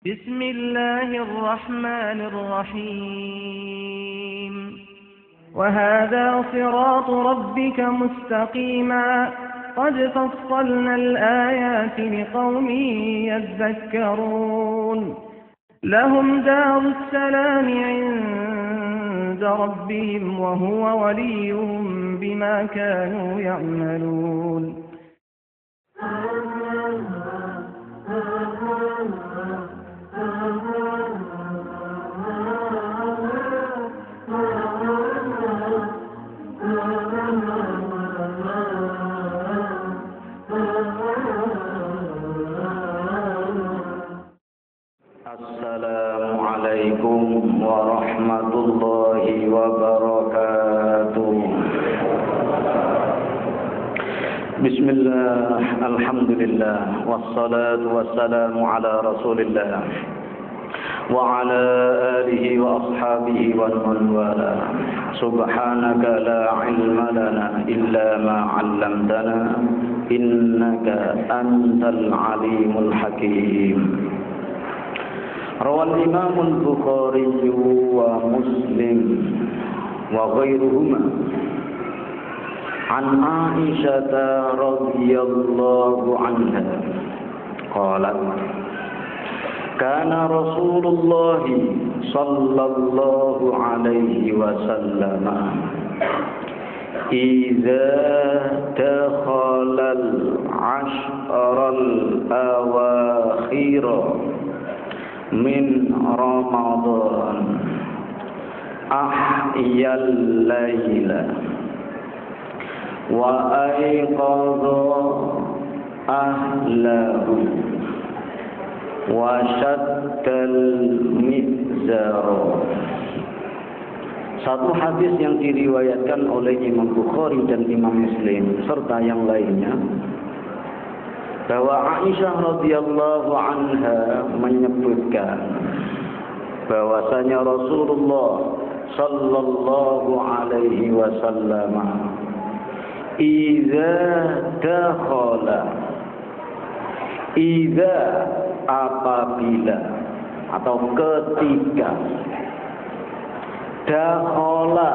بسم الله الرحمن الرحيم وهذا صراط ربك مستقيما قد فصلنا الآيات لقوم يذكرون لهم دار السلام عند ربهم وهو وليهم بما كانوا يعملون Assalamualaikum warahmatullahi wabarakatuh. Bismillah, alhamdulillah, wassalatu wassalamu ala rasulillah wa ala alihi wa ashabihi wa man wala. Subhanaka la ilma lana illa ma 'allamtana innaka antal alimul hakim. Rawal Imam Al-Bukhari wa Muslim wa ghairuhuma an Aisyah radhiyallahu anha qalat kana Rasulullah sallallahu alaihi wasallam idza dakhala al-ashra al-awakhir min Ramadan ahyal layla wa ayqadha ahlahu wa shaddal mizar. Satu hadis yang diriwayatkan oleh Imam Bukhari dan Imam Muslim serta yang lainnya, bahwa Aisyah radhiyallahu anha menyebutkan bahwasanya Rasulullah sallallahu alaihi wasallam apabila atau ketika dakhala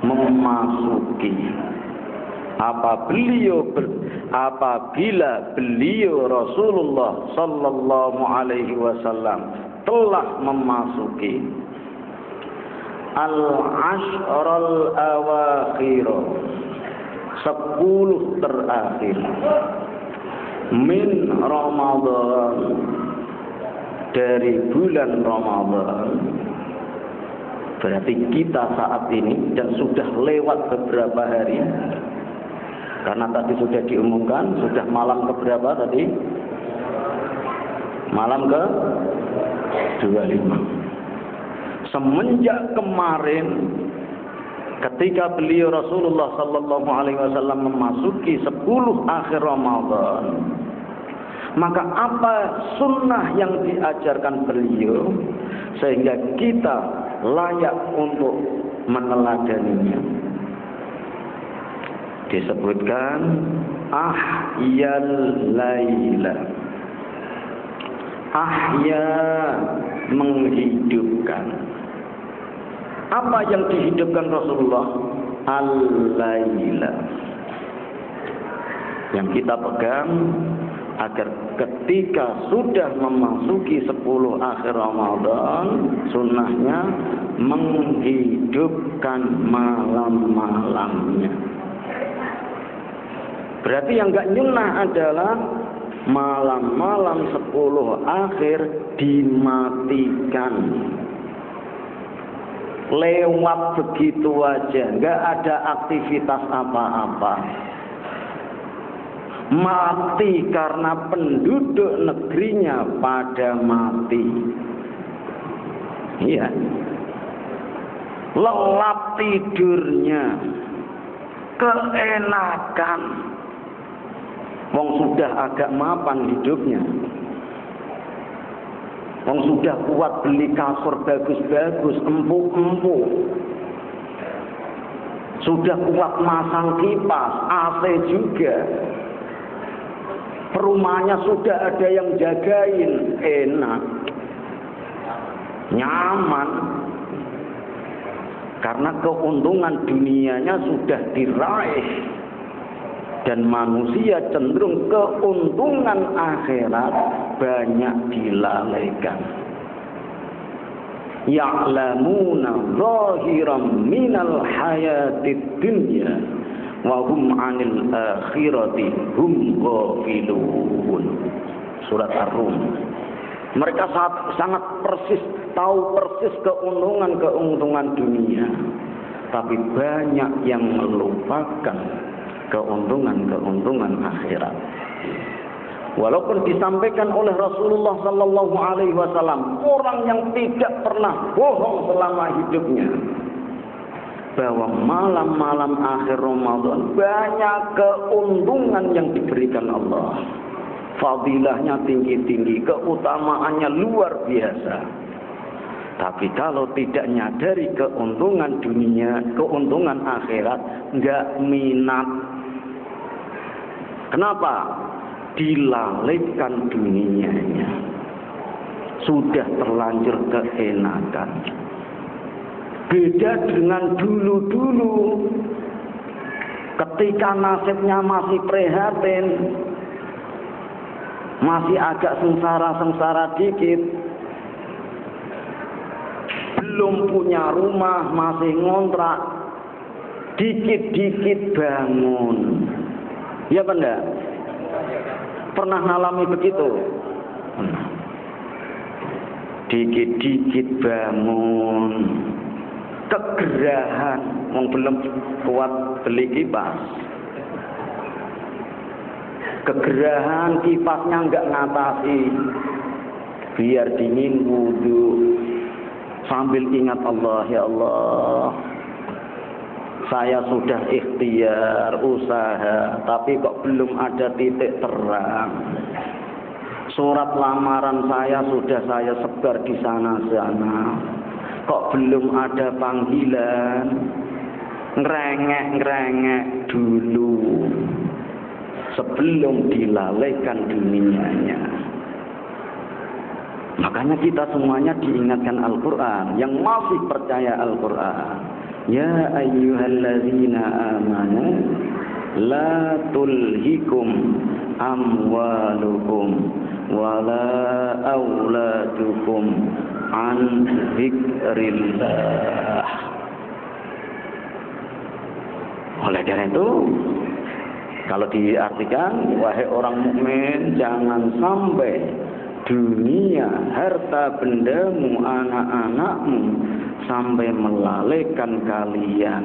memasuki apabila beliau Rasulullah sallallahu alaihi wasallam telah memasuki al-ashral awakhir 10 terakhir min Ramadan dari bulan Ramadan. Berarti kita saat ini dan sudah lewat beberapa hari. Karena tadi sudah diumumkan, sudah malam keberapa tadi? Malam ke 25. Semenjak kemarin ketika beliau Rasulullah sallallahu alaihi wasallam memasuki 10 akhir Ramadan, maka apa sunnah yang diajarkan beliau sehingga kita layak untuk meneladaninya? Disebutkan ahyal laila. Ahya menghidupkan. Apa yang dihidupkan Rasulullah? Al-laila. Yang kita pegang agar ketika sudah memasuki 10 akhir Ramadan, sunnahnya menghidupkan malam-malamnya. Berarti yang enggak nyunnah adalah malam-malam 10 akhir dimatikan. Lewat begitu aja, enggak ada aktivitas apa-apa. Mati karena penduduk negerinya pada mati. Iya. Lelap tidurnya. Keenakan. Wong sudah agak mapan hidupnya. Wong sudah kuat beli kasur bagus-bagus, empuk-empuk. Sudah kuat masang kipas, AC juga. Perumahannya sudah ada yang jagain, enak, nyaman. Karena keuntungan dunianya sudah diraih. Dan manusia cenderung keuntungan akhirat banyak dilalaikan. Ya'lamuna zahiran minal hayatid dunya wa hum 'anil akhirati hum ghafilun. Surat Ar-Rum. Mereka sangat persis tahu persis keuntungan dunia, tapi banyak yang melupakan keuntungan akhirat. Walaupun disampaikan oleh Rasulullah sallallahu alaihi wasallam, orang yang tidak pernah bohong selama hidupnya, bahwa malam-malam akhir Ramadan banyak keuntungan yang diberikan Allah. Fadilahnya tinggi-tinggi, keutamaannya luar biasa. Tapi kalau tidak nyadari keuntungan dunia, keuntungan akhirat, enggak minat. Kenapa? Dilalaikan dunianya. Sudah terlanjur keenakan. Beda dengan dulu-dulu. Ketika nasibnya masih prihatin, masih agak sengsara-sengsara dikit, belum punya rumah, masih ngontrak, dikit-dikit bangun. Ya benda? Pernah ngalami begitu? Dikit-dikit bangun, kegerahan, belum kuat beli kipas. Kegerahan, kipasnya enggak ngatasi, biar dingin wudu sambil ingat Allah. Ya Allah, saya sudah ikhtiar usaha, tapi kok belum ada titik terang. Surat lamaran saya sudah saya sebar di sana-sana, kok belum ada panggilan. Ngerengek dulu sebelum dilalaikan dunianya. Makanya kita semuanya diingatkan Al-Quran, yang masih percaya Al-Quran. Ya ayyuhalladzina amanu la tulhikum amwalukum wala auladukum an dzikrillah. Oleh karena itu, kalau diartikan, wahai orang mukmin, jangan sampai dunia, harta bendamu, anak-anakmu sampai melalaikan kalian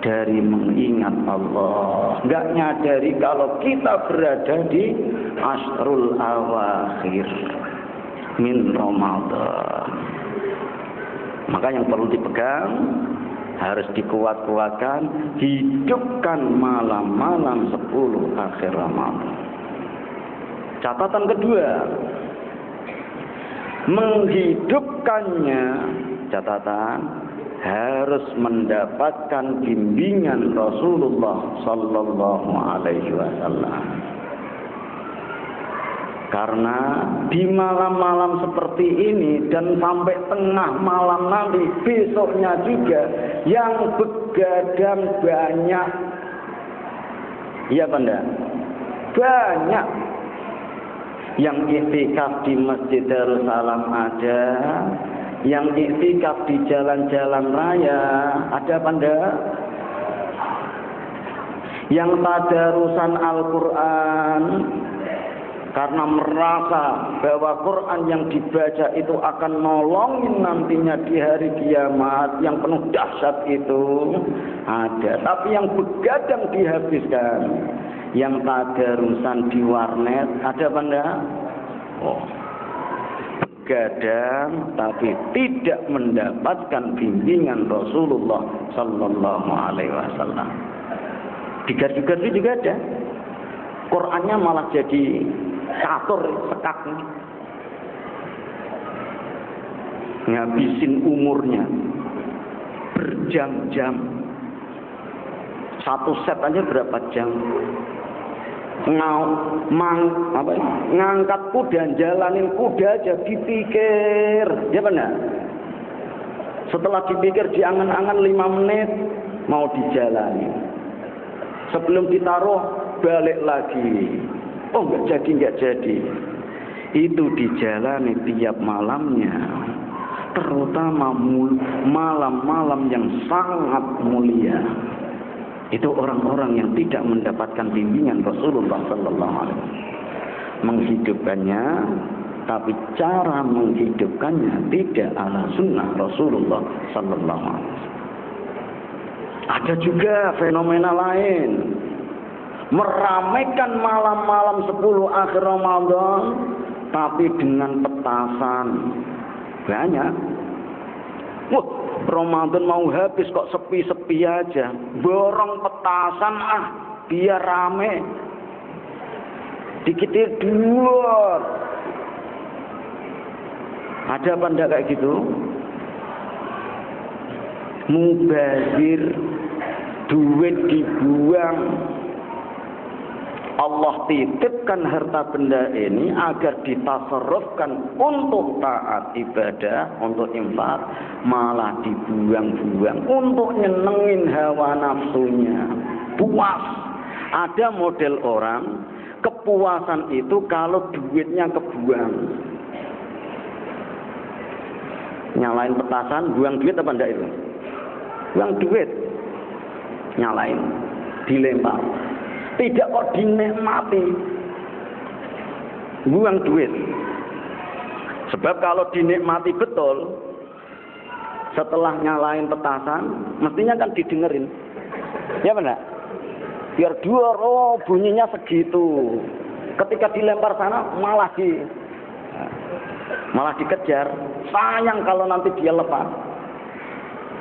dari mengingat Allah. Enggak nyadari kalau kita berada di Ashrul Awakhir min Ramadan. Maka yang perlu dipegang, harus dikuat-kuatkan, hidupkan malam-malam 10 akhir Ramadan. Catatan kedua, menghidupkannya, catatan, harus mendapatkan bimbingan Rasulullah sallallahu alaihi wasallam. Karena di malam-malam seperti ini dan sampai tengah malam nanti, besoknya juga, yang begadang banyak. Iya benda? Banyak. Yang iktikaf di Masjid Darussalam ada, yang iktikaf di jalan-jalan raya ada benda. Yang tadarusan Al-Quran, karena merasa bahwa Quran yang dibaca itu akan nolongin nantinya di hari kiamat yang penuh dahsyat itu ada. Tapi yang begadang dihabiskan, yang tadarusan di warnet ada benda. Begadang tapi tidak mendapatkan bimbingan Rasulullah sallallahu alaihi wasallam. Di gardu-gardu juga ada. Qurannya malah jadi catur sekaknya, ngabisin umurnya berjam-jam. Satu set aja berapa jam? ngangkat kuda, jalanin kuda aja dipikir, ya benar. Setelah dipikir diangan-angan 5 menit mau dijalani. Sebelum ditaruh balik lagi. Oh nggak jadi. Itu dijalani tiap malamnya. Terutama malam-malam yang sangat mulia. Itu orang-orang yang tidak mendapatkan bimbingan Rasulullah sallallahu alaihi wasallam. Menghidupkannya, tapi cara menghidupkannya tidak ala sunnah Rasulullah sallallahu alaihi wasallam. Ada juga fenomena lain. Meramaikan malam-malam 10 akhir Ramadan tapi dengan petasan. Banyak. Wah, Ramadan mau habis kok sepi-sepi aja. Borong petasan biar rame. Dikitir duar. Ada apa enggak kayak gitu? Mubazir, duit dibuang. Allah titipkan harta benda ini agar ditasarrufkan untuk taat ibadah, untuk infak, malah dibuang-buang untuk nyenengin hawa nafsunya. Puas. Ada model orang kepuasan itu kalau duitnya kebuang. Nyalain petasan, buang duit apa enggak itu? Buang duit. Nyalain, dilempar. Tidak kok dinikmati. Buang duit. Sebab kalau dinikmati betul, setelah nyalain petasan, mestinya kan didengerin. Ya benar? Biar duar, oh bunyinya segitu. Ketika dilempar sana malah dikejar. Sayang kalau nanti dia lepas.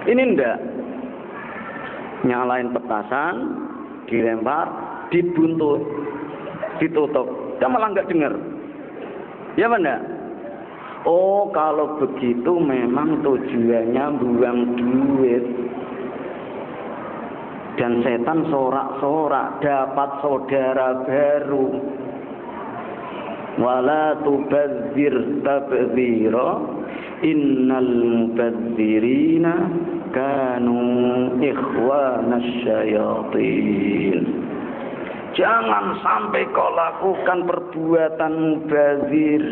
Ini enggak. Nyalain petasan, dilempar, dibuntut, ditutup. Dia malah enggak dengar. Ya benar? Oh, kalau begitu memang tujuannya buang duit. Dan setan sorak-sorak dapat saudara baru. Wala tubazzir tabdzira innal mubadzirina kanu ikhwanas syayatin. Jangan sampai kau lakukan perbuatan mubazir.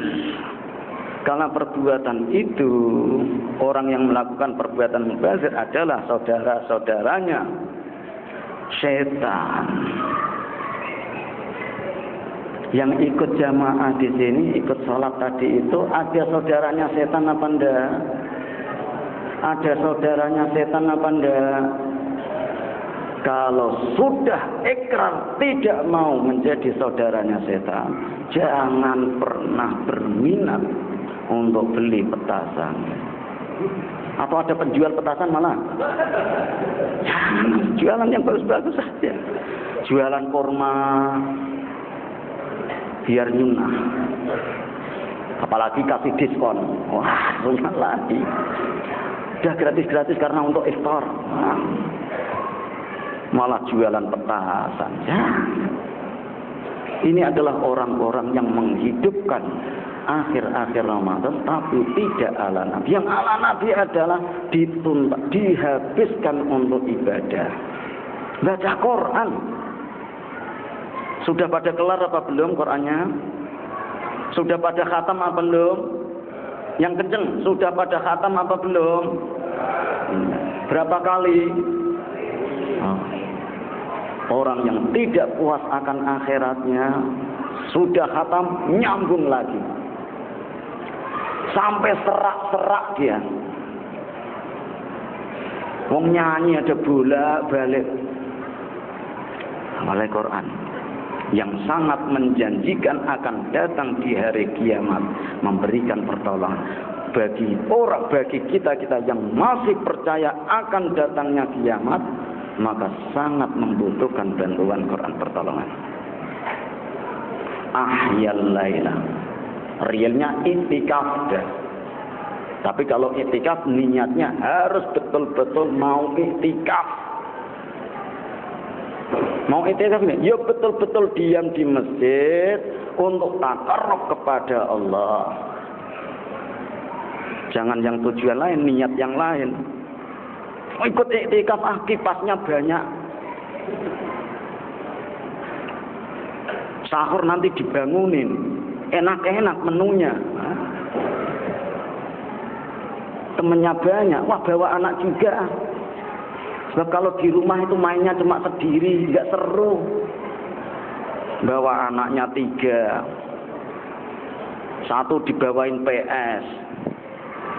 Karena perbuatan itu, orang yang melakukan perbuatan mubazir adalah saudara-saudaranya setan. Yang ikut jamaah di sini, ikut sholat tadi itu, ada saudaranya setan apa enggak? Ada saudaranya setan apa enggak? Kalau sudah ikrar tidak mau menjadi saudaranya setan, jangan pernah berminat untuk beli petasan. Atau ada penjual petasan malah? Jangan, jualan yang bagus-bagus saja. Jualan kurma, biar nyunah. Apalagi kasih diskon. Wah, nyunah lagi. Udah gratis-gratis karena untuk iftar. Malah jualan petasan. Ya. Ini adalah orang-orang yang menghidupkan akhir-akhir Ramadan tapi tidak ala Nabi. Yang ala Nabi adalah dihabiskan untuk ibadah. Baca Quran. Sudah pada kelar apa belum Qurannya? Sudah pada khatam apa belum? Yang kenceng, sudah pada khatam apa belum? Berapa kali? Orang yang tidak puas akan akhiratnya, sudah khatam, nyambung lagi. Sampai serak-serak dia. Wong nyanyi ada bolak-balik. Oleh Quran yang sangat menjanjikan akan datang di hari kiamat, memberikan pertolongan bagi kita yang masih percaya akan datangnya kiamat, maka sangat membutuhkan bantuan Quran pertolongan. Ahyal laila, realnya itikaf dah. Tapi kalau itikaf niatnya harus betul-betul mau itikaf. Mau itikaf ini, ya betul-betul diam di masjid untuk takarrub kepada Allah. Jangan yang tujuan lain, niat yang lain. Ikut itikaf, kipasnya banyak. Sahur nanti dibangunin, enak-enak menunya. Temennya banyak, wah bawa anak juga. Sebab kalau di rumah itu mainnya cuma sendiri, nggak seru. Bawa anaknya 3, 1 dibawain PS,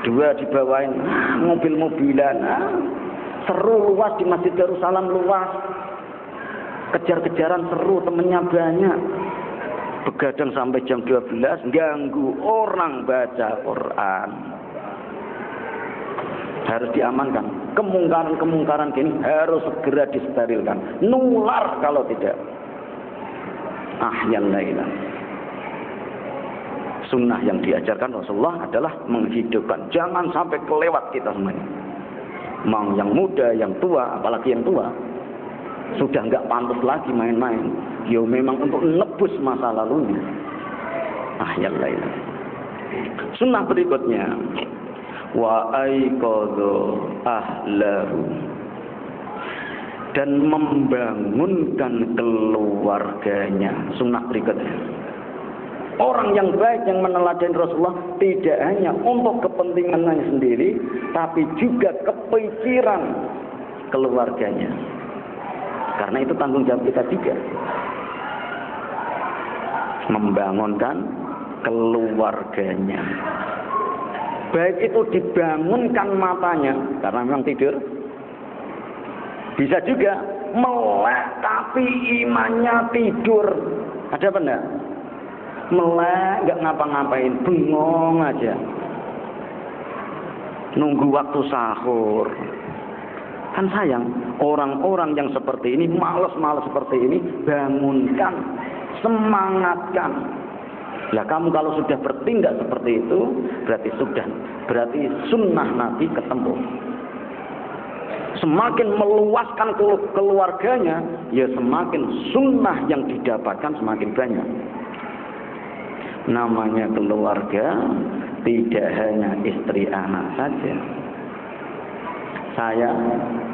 2 dibawain mobil-mobilan. Seru, luas di Masjid Darussalam, luas. Kejar-kejaran seru, temennya banyak. Begadang sampai jam 12, ganggu orang baca Quran. Harus diamankan. Kemungkaran-kemungkaran gini harus segera disterilkan. Nular kalau tidak. Ahyal lailan. Sunnah yang diajarkan Rasulullah adalah menghidupkan. Jangan sampai kelewat kita semuanya. Mau yang muda, yang tua, apalagi yang tua, sudah nggak pantas lagi main-main. Ya memang untuk nebus masa lalunya. Ahyal lailan. Sunnah berikutnya, wa aiqadha ahlahu, dan membangunkan keluarganya. Sunnah berikutnya, orang yang baik yang meneladani Rasulullah tidak hanya untuk kepentingannya sendiri, tapi juga kepikiran keluarganya. Karena itu tanggung jawab kita juga, membangunkan keluarganya. Baik itu dibangunkan matanya karena memang tidur, bisa juga melek tapi imannya tidur. Ada apa enggak? Melek nggak ngapa-ngapain, bengong aja, nunggu waktu sahur. Kan sayang, orang-orang yang seperti ini, malas-malas seperti ini, bangunkan, semangatkan. Lah kamu kalau sudah bertindak seperti itu, berarti sunnah Nabi ketemu. Semakin meluaskan keluarganya, ya semakin sunnah yang didapatkan semakin banyak. Namanya keluarga tidak hanya istri anak saja. Saya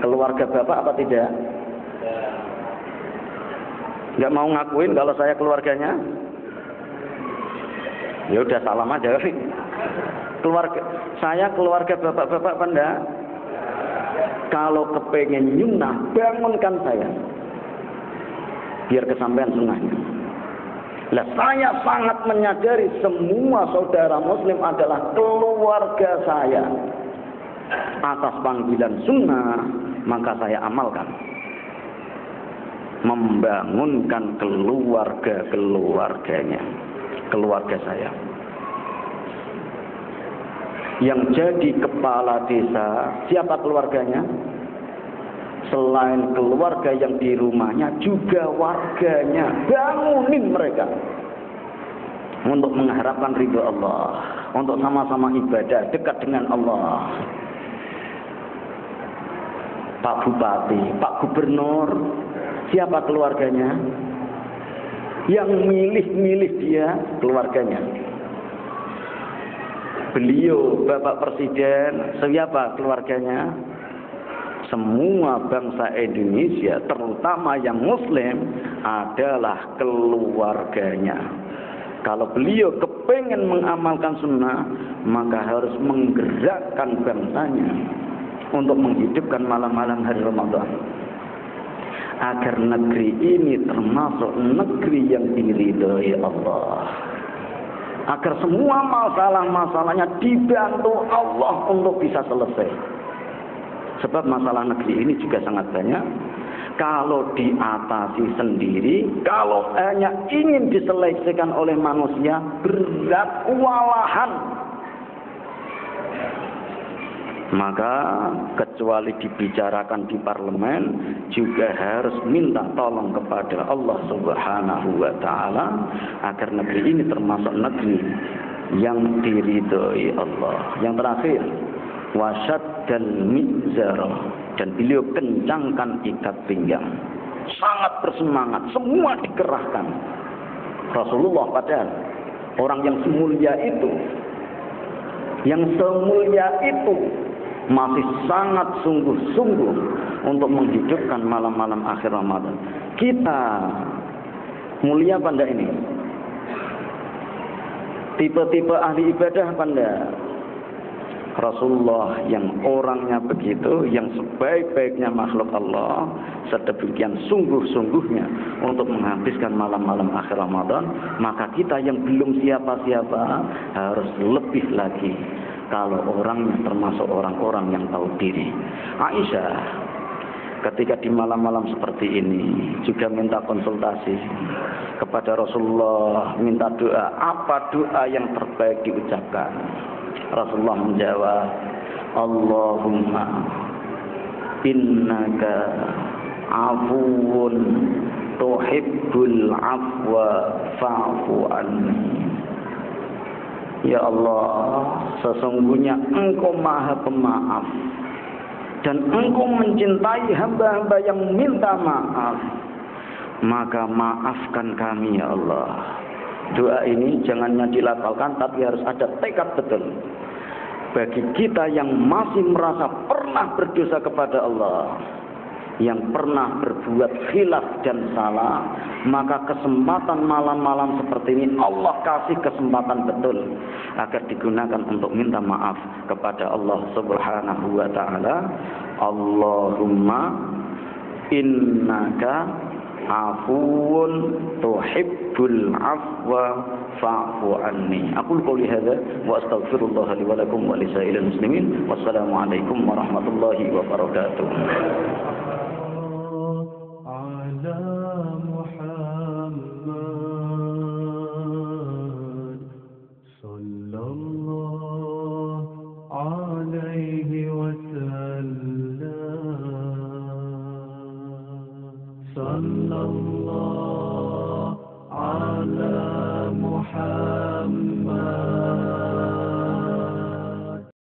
keluarga bapak apa tidak? Nggak mau ngakuin kalau saya keluarganya? Ya udah salam aja. Keluarga saya keluarga bapak-bapak apa enggak? Kalau kepengen nyunah, bangunkan saya, biar kesampaian sunnahnya. Lah saya sangat menyadari semua saudara muslim adalah keluarga saya. Atas panggilan sunnah, maka saya amalkan. Membangunkan keluarganya, keluarga saya. Yang jadi kepala desa, siapa keluarganya? Selain keluarga yang di rumahnya, juga warganya. Bangunin mereka untuk mengharapkan ridho Allah, untuk sama-sama ibadah dekat dengan Allah. Pak Bupati, Pak Gubernur, siapa keluarganya? Yang milih dia keluarganya. Beliau Bapak Presiden, siapa keluarganya? Semua bangsa Indonesia, terutama yang Muslim, adalah keluarganya. Kalau beliau kepengen mengamalkan sunnah, maka harus menggerakkan bangsanya untuk menghidupkan malam-malam hari Ramadan, agar negeri ini termasuk negeri yang diridhoi Allah, agar semua masalah-masalahnya dibantu Allah untuk bisa selesai. Sebab masalah negeri ini juga sangat banyak. Kalau diatasi sendiri, kalau hanya ingin diselesaikan oleh manusia, berat kewalahan. Maka kecuali dibicarakan di parlemen, juga harus minta tolong kepada Allah Subhanahu wa Ta'ala, agar negeri ini termasuk negeri yang diridhoi Allah. Yang terakhir, wasad dan mizar, dan beliau kencangkan ikat pinggang. sangat bersemangat, semua dikerahkan. Rasulullah padahal orang yang semulia itu masih sangat sungguh-sungguh untuk menghidupkan malam-malam akhir Ramadan. Kita mulia apa enggak ini? Tipe-tipe ahli ibadah apa enggak? Rasulullah yang orangnya begitu, yang sebaik-baiknya makhluk Allah, sedemikian sungguh-sungguhnya untuk menghabiskan malam-malam akhir Ramadan, maka kita yang belum siapa-siapa harus lebih lagi kalau orangnya termasuk orang-orang yang tahu diri. Aisyah ketika di malam-malam seperti ini juga minta konsultasi kepada Rasulullah, minta doa, apa doa yang terbaik diucapkan. Rasulullah menjawab, Allahumma innaka afuwun tuhibbul afwa fa'fu anni. Ya Allah, sesungguhnya Engkau Maha Pemaaf dan Engkau mencintai hamba-hamba yang minta maaf, maka maafkan kami ya Allah. Doa ini jangannya dilafalkan, tapi harus ada tekad betul. Bagi kita yang masih merasa pernah berdosa kepada Allah, yang pernah berbuat khilaf dan salah, maka kesempatan malam-malam seperti ini Allah kasih kesempatan betul agar digunakan untuk minta maaf kepada Allah Subhanahu wa ta'ala. Allahumma innaka afuwun tuhibbul afwa fa'fu anni. Aqul qouli hadza wa astaghfirullah li wa lakum wa li sa'iril muslimin. Wassalamu alaikum warahmatullahi wabarakatuh.